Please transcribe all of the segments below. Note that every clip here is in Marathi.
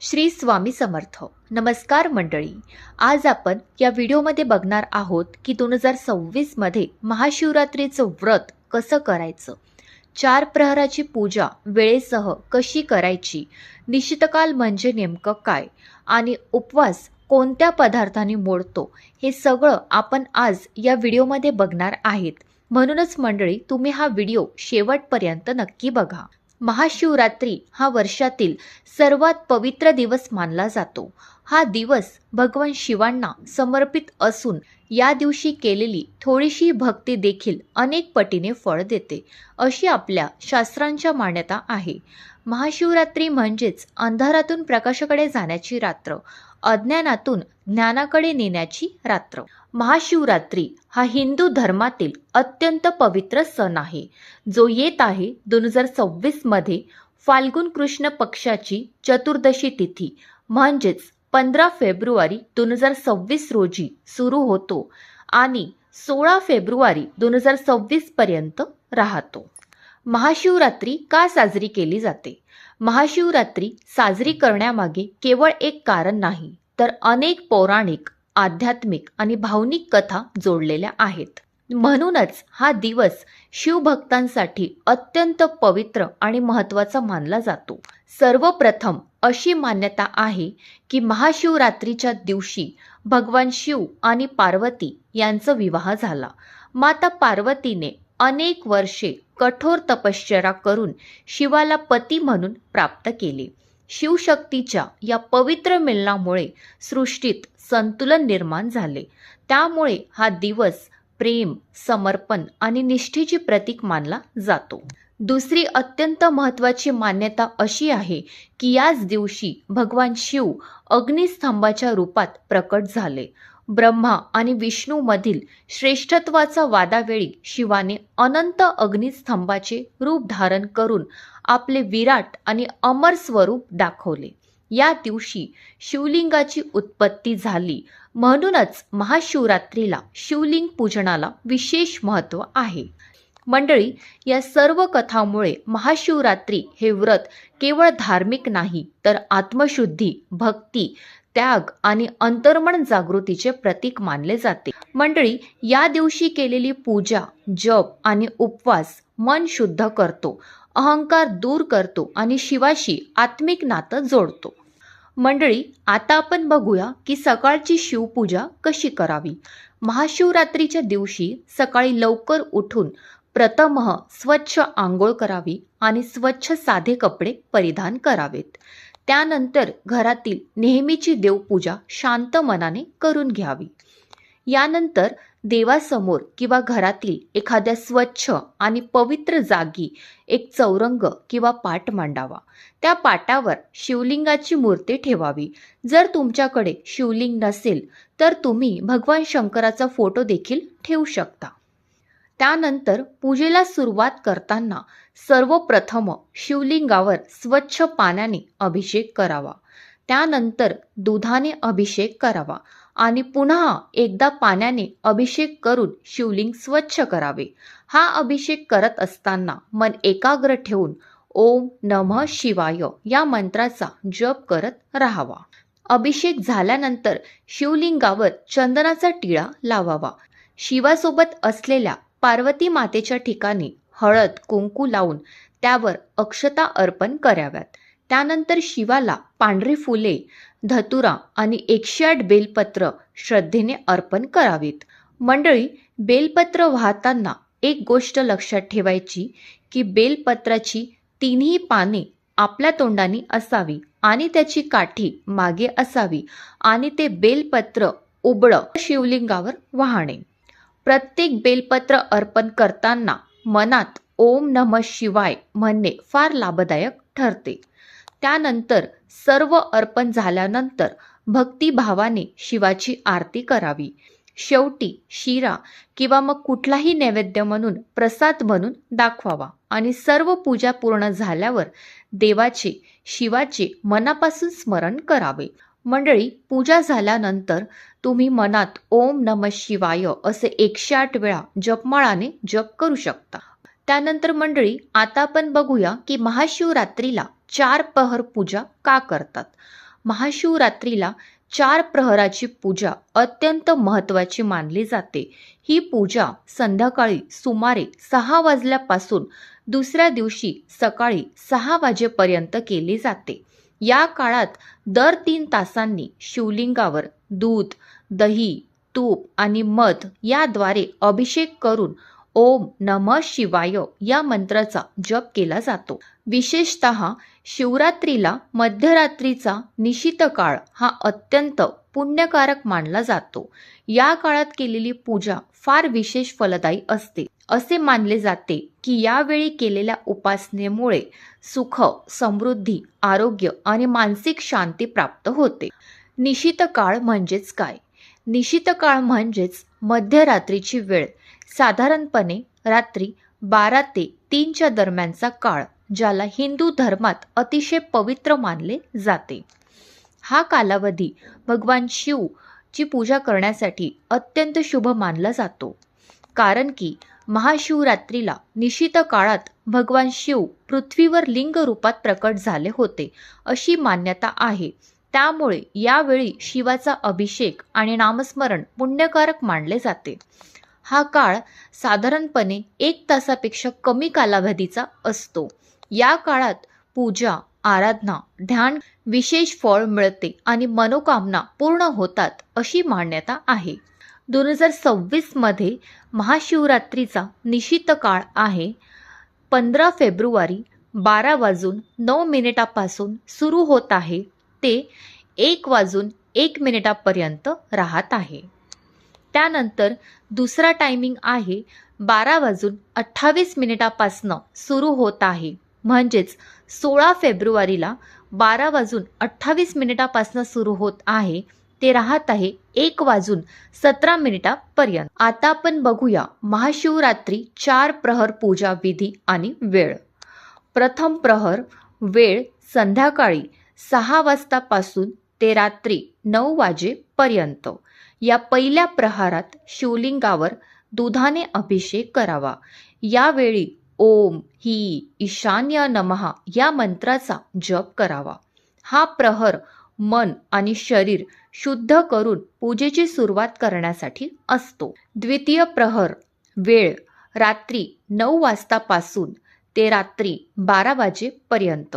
श्री स्वामी समर्थ. नमस्कार मंडळी. आज आपण या व्हिडिओमध्ये बघणार आहोत की 2026 मध्ये महाशिवरात्रीचं व्रत कसं करायचं, 4 प्रहराची पूजा वेळेसह कशी करायची, निशितकाल म्हणजे नेमकं काय आणि उपवास कोणत्या पदार्थांनी मोडतो, हे सगळं आपण आज या व्हिडिओमध्ये बघणार आहेत. म्हणूनच मंडळी, तुम्ही हा व्हिडिओ शेवटपर्यंत नक्की बघा. महाशिवरात्री हा वर्षातील सर्वात पवित्र दिवस मानला जातो. हा दिवस भगवान शिवांना समर्पित असून या दिवशी केलेली थोडीशी भक्ती देखील अनेक पटीने फळ देते, अशी आपल्या शास्त्रांच्या मान्यता आहे. महाशिवरात्री म्हणजेच अंधारातून प्रकाशाकडे जाण्याची रात्र, अज्ञानातून ज्ञानाकडे नेण्याची रात्र. महाशिवरात्री हा हिंदू धर्मातील अत्यंत पवित्र सण आहे, जो येत आहे 2026 मध्ये फाल्गुन कृष्ण पक्षाची चतुर्दशी तिथी म्हणजेच 15 फेब्रुवारी 2026 रोजी सुरू होतो आणि 16 फेब्रुवारी 2026 पर्यंत राहतो. महाशिवरात्री का साजरी केली जाते? महाशिवरात्री साजरी करण्यामागे केवळ एक कारण नाही, तर अनेक पौराणिक, आध्यात्मिक आणि भावनिक कथा जोडलेल्या आहेत. म्हणूनच हा दिवस शिवभक्तांसाठी अत्यंत पवित्र आणि महत्त्वाचा मानला जातो. सर्वप्रथम अशी मान्यता आहे की महाशिवरात्रीच्या दिवशी भगवान शिव आणि पार्वती यांचा विवाह झाला. माता पार्वतीने अनेक वर्षे कठोर तपश्चर्या करून शिवाला पती म्हणून प्राप्त केले. शिवशक्तीच्या या पवित्र मिलनामुळे सृष्टीत संतुलन निर्माण झाले. त्यामुळे हा दिवस प्रेम, समर्पण आणि निष्ठेचे प्रतीक मानला जातो. दुसरी अत्यंत महत्त्वाची मान्यता अशी आहे की याच दिवशी भगवान शिव अग्निस्तंभाच्या रूपात प्रकट झाले. ब्रह्मा आणि विष्णू मधील श्रेष्ठत्वाचा वादावेळी शिवाने अनंत अग्निस्तंभाचे रूप धारण करून आपले विराट आणि अमर स्वरूप दाखवले. या दिवशी शिवलिंगाची उत्पत्ती झाली. म्हणूनच महाशिवरात्रीला शिवलिंग पूजनाला विशेष महत्त्व आहे. मंडळी, या सर्व कथामुळे महाशिवरात्री हे व्रत केवळ धार्मिक नाही, तर आत्मशुद्धी, भक्ती, त्याग आणि अंतर्मन जागृतीचे प्रतीक मानले जाते. मंडळी, या दिवशी केलेली पूजा, जप आणि उपवास मन शुद्ध करतो, अहंकार दूर करतो आणि शिवाशी आत्मिक नातं जोडतो. मंडळी, आता आपण बघूया की सकाळची शिवपूजा कशी करावी. महाशिवरात्रीच्या दिवशी सकाळी लवकर उठून प्रथमः स्वच्छ आंघोळ करावी आणि स्वच्छ साधे कपडे परिधान करावेत. त्यानंतर घरातील नेहमीची देवपूजा शांत मनाने करून घ्यावी. यानंतर देवासमोर किंवा घरातील एखाद्या स्वच्छ आणि पवित्र जागी एक चौरंग किंवा पाट मांडावा. त्या पाटावर शिवलिंगाची मूर्ती ठेवावी. जर तुमच्याकडे शिवलिंग नसेल तर तुम्ही भगवान शंकराचा फोटो देखील ठेवू शकता. त्यानंतर पूजेला सुरुवात करताना सर्वप्रथम शिवलिंगावर स्वच्छ पाण्याने अभिषेक करावा. त्यानंतर दुधाने अभिषेक करावा आणि पुन्हा एकदा पाण्याने अभिषेक करून शिवलिंग स्वच्छ करावे. हा अभिषेक करत असताना मन एकाग्र ठेवून ओम नमः शिवाय या मंत्राचा जप करत राहावा. अभिषेक झाल्यानंतर शिवलिंगावर चंदनाचा टिळा लावावा. शिवासोबत असलेल्या पार्वती मातेच्या ठिकाणी हळद कुंकू लावून त्यावर अक्षता अर्पण कराव्यात. त्यानंतर शिवाला पांढरी फुले, धतुरा आणि 108 बेलपत्र श्रद्धेने अर्पण करावीत. मंडळी, बेलपत्र वाहताना एक गोष्ट लक्षात ठेवायची की बेलपत्राची तिन्ही पाने आपल्या तोंडाने असावी आणि त्याची काठी मागे असावी आणि ते बेलपत्र उबळं शिवलिंगावर वाहणे. प्रत्येक बेलपत्र अर्पण करताना मनात ओम नमः शिवाय म्हणणे फार लाभदायक ठरते. त्यानंतर सर्व अर्पण झाल्यानंतर भक्तिभावाने शिवाची आरती करावी. शेवटी शिरा किंवा मग कुठलाही नैवेद्य म्हणून प्रसाद म्हणून दाखवावा आणि सर्व पूजा पूर्ण झाल्यावर देवाचे, शिवाचे मनापासून स्मरण करावे. मंडळी, पूजा झाल्यानंतर तुम्ही मनात ओम नमः शिवाय असे 108 वेळा जपमाळाने जप करू शकता. त्यानंतर मंडळी, आता आपण बघूया की महाशिवरात्रीला 4 प्रहर पूजा का करतात. महाशिवरात्रीला 4 प्रहराची पूजा अत्यंत महत्त्वाची मानली जाते. ही पूजा संध्याकाळी सुमारे 6 वाजल्यापासून दुसऱ्या दिवशी सकाळी 6 वाजेपर्यंत केली जाते. या काळात दर 3 तासांनी शिवलिंगावर दूध, दही, तूप आणि मध याद्वारे अभिषेक करून ओम नमः शिवाय या मंत्राचा जप केला जातो. विशेषतः शिवरात्रीला मध्यरात्रीचा निशित काळ हा अत्यंत पुण्यकारक मानला जातो. या काळात केलेली पूजा फार विशेष फलदायी असते. असे मानले जाते की यावेळी केलेल्या उपासनेमुळे सुख, समृद्धी, आरोग्य आणि मानसिक शांती प्राप्त होते. निशित काळ म्हणजेच काय? निशित काळ म्हणजेच मध्यरात्रीची वेळ, साधारणपणे रात्री 12 ते 3च्या दरम्यानचा काळ, ज्याला हिंदू धर्मात अतिशय पवित्र मानले जाते. हा कालावधी भगवान शिवची पूजा करण्यासाठी अत्यंत शुभ मानला जातो. कारण की महाशिवरात्रीला निशित काळात भगवान शिव पृथ्वीवर लिंग रूपात प्रकट झाले होते अशी मान्यता आहे. त्यामुळे यावेळी शिवाचा अभिषेक आणि नामस्मरण पुण्यकारक मानले जाते. हा काळ साधारणपणे 1 तासापेक्षा कमी कालावधीचा असतो. या काळात पूजा, आराधना, ध्यान विशेष फळ मिळते आणि मनोकामना पूर्ण होतात अशी मान्यता आहे. 2026 मध्ये महाशिवरात्रीचा निशित काळ आहे 15 फेब्रुवारी 12:09 सुरू होत आहे ते 1:01 राहत आहे. त्यानंतर दुसरा टायमिंग आहे 12:28 सुरू होत आहे. म्हणजेच 16 फेब्रुवारीला 12:28 सुरू होत आहे ते राहत आहे 1:17 आता आपण बघूया महाशिवरात्री 4 प्रहर पूजा विधी आणि वेळ. प्रथम प्रहर वेळ संध्याकाळी 6 वाजतापासून ते रात्री 9 वाजेपर्यंत. या पहिल्या प्रहारात शिवलिंगावर दुधाने अभिषेक करावा. यावेळी ओम ही ईशान्य नमः या मंत्राचा जप करावा. हा प्रहर मन आणि शरीर शुद्ध करून पूजेची सुरुवात करण्यासाठी असतो. द्वितीय प्रहर वेळ रात्री 9 वाजतापासून ते रात्री 12 वाजेपर्यंत.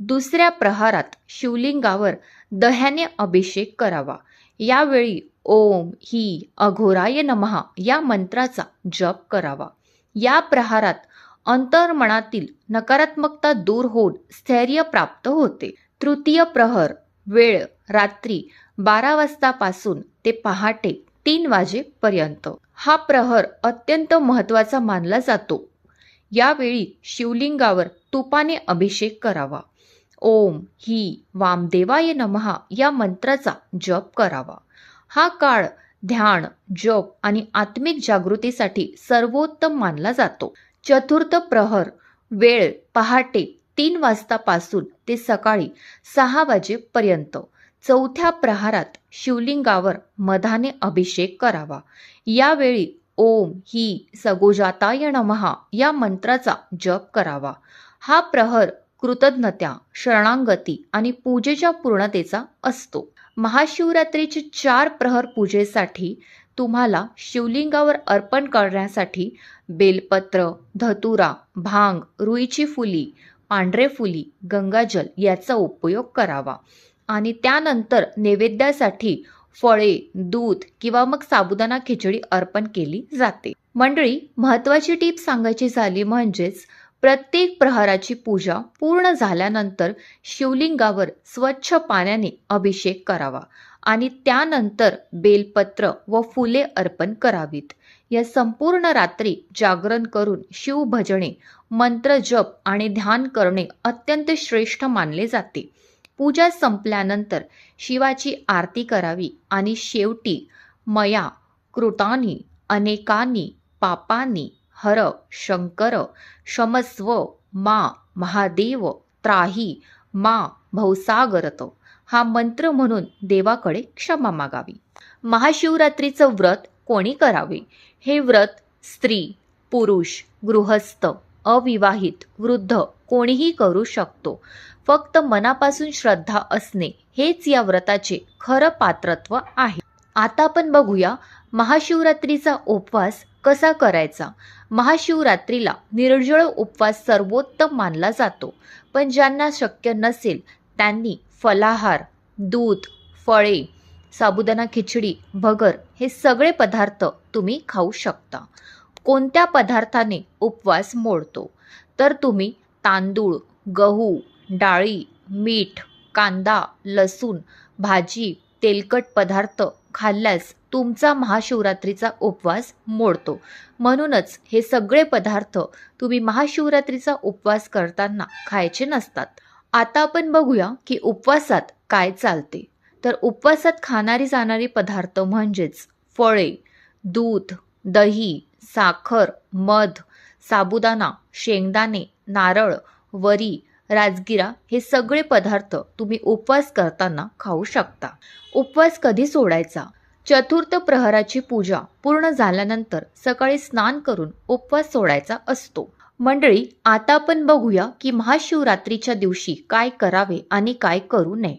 दुसऱ्या प्रहारात शिवलिंगावर दह्याने अभिषेक करावा. यावेळी ओम ही अघोराय नमः या मंत्राचा जप करावा. या प्रहारात अंतर्मनातील नकारात्मकता दूर होऊन स्थैर्य प्राप्त होते. तृतीय प्रहर वेळ रात्री 12 वाजतापासून ते पहाटे 3 वाजेपर्यंत. हा प्रहर अत्यंत महत्त्वाचा मानला जातो. यावेळी शिवलिंगावर तुपाने अभिषेक करावा. ओम ही वामदेवाय नमः या मंत्राचा जप करावा. हा काळ ध्यान, जप आणि आत्मिक जागृतीसाठी सर्वोत्तम मानला जातो. चतुर्थ प्रहर वेळ पहाटे 3 वाजतापासून ते सकाळी 6 वाजेपर्यंत. चौथ्या प्रहारात शिवलिंगावर मधाने अभिषेक करावा. यावेळी ओम ही सगोजाताय नमः या मंत्राचा जप करावा. हा प्रहर कृतज्ञता, शरणागती आणि पूजेच्या पूर्णतेचा असतो. महाशिवरात्रीचे 4 प्रहर पूजेसाठी तुम्हाला शिवलिंगावर अर्पण करण्यासाठी बेलपत्र, धतुरा, भांग, रुईची फुली, पांढरे फुली, गंगाजल याचा उपयोग करावा. आणि त्यानंतर नैवेद्यासाठी फळे, दूध किंवा मग साबुदाणा खिचडी अर्पण केली जाते. मंडळी, महत्त्वाची टीप सांगायची झाली म्हणजेच प्रत्येक प्रहराची पूजा पूर्ण झाल्यानंतर शिवलिंगावर स्वच्छ पाण्याने अभिषेक करावा आणि त्यानंतर बेलपत्र व फुले अर्पण करावीत. या संपूर्ण रात्री जागरण करून शिवभजने, मंत्र जप आणि ध्यान करणे अत्यंत श्रेष्ठ मानले जाते. पूजा संपल्यानंतर शिवाची आरती करावी आणि शेवटी मया कृतानि अनेकानि पापानि हर शंकर क्षमस्व मा महादेव त्राही मा भवसागरत हा मंत्र म्हणून देवाकडे क्षमा मागावी. महाशिवरात्रीचं व्रत कोणी करावे? हे व्रत स्त्री, पुरुष, गृहस्थ, अविवाहित, वृद्ध कोणीही करू शकतो. फक्त मनापासून श्रद्धा असणे हेच या व्रताचे खरं पात्रत्व आहे. आता आपण बघूया महाशिवरात्रीचा उपवास कसा करायचा. महाशिवरात्रीला निर्जळ उपवास सर्वोत्तम मानला जातो, पण ज्यांना शक्य नसेल त्यांनी फलाहार, दूध, फळे, साबुदाणा खिचडी, भगर हे सगळे पदार्थ तुम्ही खाऊ शकता. कोणत्या पदार्थाने उपवास मोडतो तर तुम्ही तांदूळ, गहू, डाळी, मीठ, कांदा, लसूण, भाजी, तेलकट पदार्थ खाल्ल्यास तुमचा महाशिवरात्रीचा उपवास मोडतो. म्हणूनच हे सगळे पदार्थ तुम्ही महाशिवरात्रीचा उपवास करताना खायचे नसतात. आता आपण बघूया की उपवासात काय चालते. तर उपवासात खाणारी जाणारी पदार्थ म्हणजेच फळे, दूध, दही, साखर, मध, साबुदाणा, शेंगदाणे, नारळ, वरी, राजगिरा हे सगळे पदार्थ तुम्ही उपवास करताना खाऊ शकता. उपवास कधी सोडायचा? चतुर्थ प्रहराची पूजा पूर्ण झाल्यानंतर सकाळी स्नान करून उपवास सोडायचा असतो. मंडळी, आता आपण बघूया की महाशिवरात्रीच्या दिवशी काय करावे आणि काय करू नये.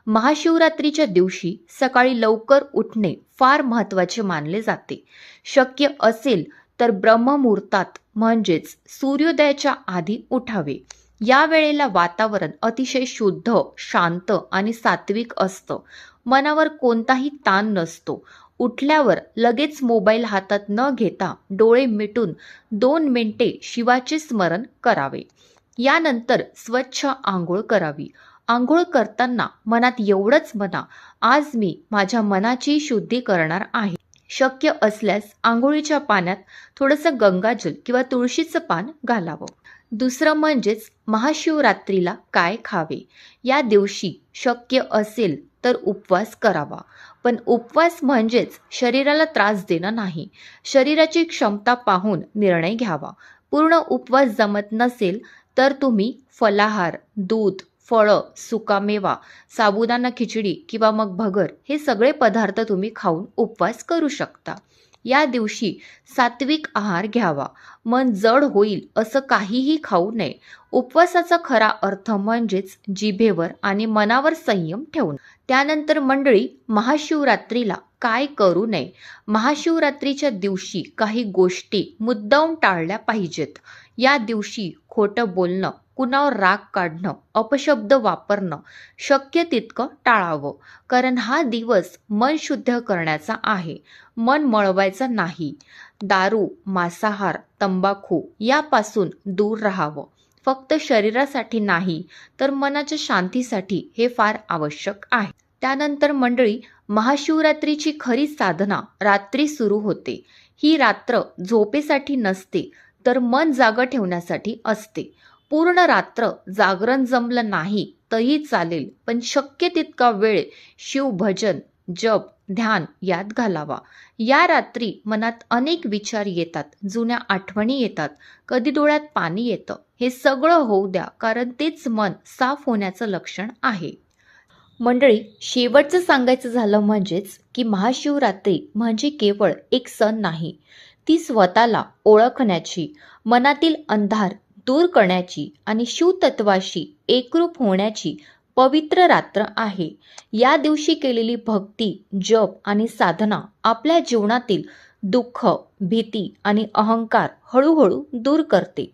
महाशिवरात्रीच्या दिवशी सकाळी लवकर उठणे फार महत्त्वाचे मानले जाते. शक्य असेल तर ब्रह्ममुहूर्तात म्हणजेच सूर्योदयाच्या आधी उठावे. या वेळेला वातावरण अतिशय शुद्ध, शांत आणि सात्विक असतं. मनावर कोणताही ताण नसतो. उठल्यावर लगेच मोबाईल हातात न घेता डोळे मिटून 2 मिनिटे शिवाचे स्मरण करावे. यानंतर स्वच्छ आंघोळ करावी. आंघोळ करताना मनात एवढंच म्हणा, आज मी माझ्या मनाची शुद्धी करणार आहे. शक्य असल्यास आंघोळीच्या पाण्यात थोडंसं गंगाजल किंवा तुळशीचं पान घालावं. दुसरं म्हणजेच महाशिवरात्रीला काय खावे. या दिवशी शक्य असेल तर उपवास करावा, पण उपवास म्हणजेच शरीराला त्रास देणं नाही. शरीराची क्षमता पाहून निर्णय घ्यावा. पूर्ण उपवास जमत नसेल तर तुम्ही फलाहार, दूध, फळं, सुकामेवा, साबुदाणा खिचडी किंवा मग भगर हे सगळे पदार्थ तुम्ही खाऊन उपवास करू शकता. या दिवशी सात्विक आहार घ्यावा. मन जड होईल असं काहीही खाऊ नये. उपवासाचा खरा अर्थ म्हणजेच जिभेवर आणि मनावर संयम ठेवून. त्यानंतर मंडळी, महाशिवरात्रीला काय करू नये. महाशिवरात्रीच्या दिवशी काही गोष्टी मुद्दाम टाळल्या पाहिजेत. या दिवशी खोटं बोलणं, कुणावर राग काढणं, अपशब्द वापरणं शक्य तितकं टाळावं. कारण हा दिवस मन शुद्ध करण्याचा आहे, मन मळवायचं नाही. दारू, मांसाहार, तंबाखू यापासून दूर राहावं. फक्त शरीरासाठी नाही तर मनाच्या शांतीसाठी हे फार आवश्यक आहे. त्यानंतर मंडळी, महाशिवरात्रीची खरी साधना रात्री सुरू होते. ही रात्र झोपेसाठी नसते तर मन जागं ठेवण्यासाठी असते. पूर्ण रात्र जागरण जमलं नाही तरी चालेल, पण शक्य तितका वेळ शिवभजन, जप, ध्यान यात घालावा. या रात्री मनात अनेक विचार येतात, जुन्या आठवणी येतात, कधी डोळ्यात पाणी येतं. हे सगळं होऊ द्या, कारण तेच मन साफ होण्याचं लक्षण आहे. मंडळी, शेवटचं सांगायचं झालं म्हणजेच की महाशिवरात्री म्हणजे केवळ एक सण नाही, ती स्वतःला ओळखण्याची, मनातील अंधार दूर करण्याची आणि शिवतत्वाशी एकरूप होण्याची पवित्र रात्र आहे. या दिवशी केलेली भक्ती, जप आणि साधना आपल्या जीवनातील दुःख, भीती आणि अहंकार हळूहळू दूर करते.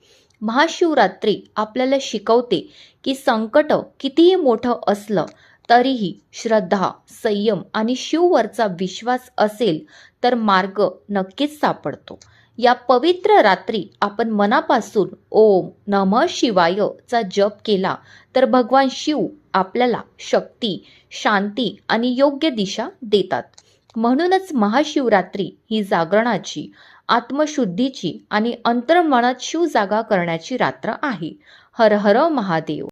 महाशिवरात्री आपल्याला शिकवते की संकट कितीही मोठं असलं तरीही श्रद्धा, संयम आणि शिववरचा विश्वास असेल तर मार्ग नक्कीच सापडतो. या पवित्र रात्री आपण मनापासून ओम नमः शिवाय चा जप केला तर भगवान शिव आपल्याला शक्ती, शांती आणि योग्य दिशा देतात. म्हणूनच महाशिवरात्री ही जागरणाची, आत्मशुद्धीची आणि अंतर्मनात शिव जागा करण्याची रात्र आहे. हर हर महादेव.